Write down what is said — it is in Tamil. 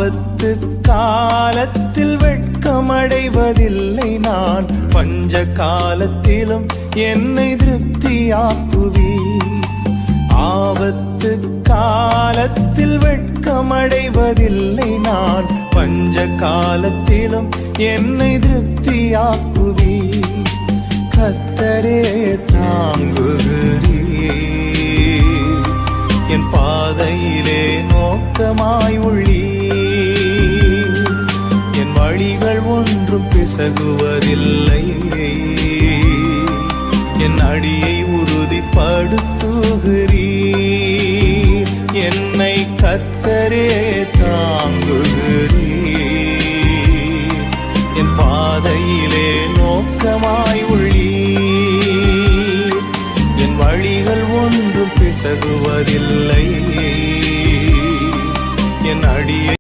ஆபத்து காலத்தில் வெட்கமடைவதில்லை நான், பஞ்ச காலத்திலும் என்னை திருப்தியாக்குவீர். ஆபத்து காலத்தில் வெட்கமடைவதில்லை நான், பஞ்ச காலத்திலும் என்னை திருப்தியாக்குவீர். கர்த்தரே தாங்குகிறீர், என் பாதையிலே நோக்கமாய் உள்ளீர். என் வழிகள் ஒன்றும் பிசகுவதில்லை, என் அடியை உறுதிப்படுத்துகிறீர். என்னை கர்த்தரே தாங்குகிறீர், என் பாதையிலே நோக்கமாய் உள்ளீர். என் வழிகள் ஒன்றும் பிசகுவதில்லை, என் அடியை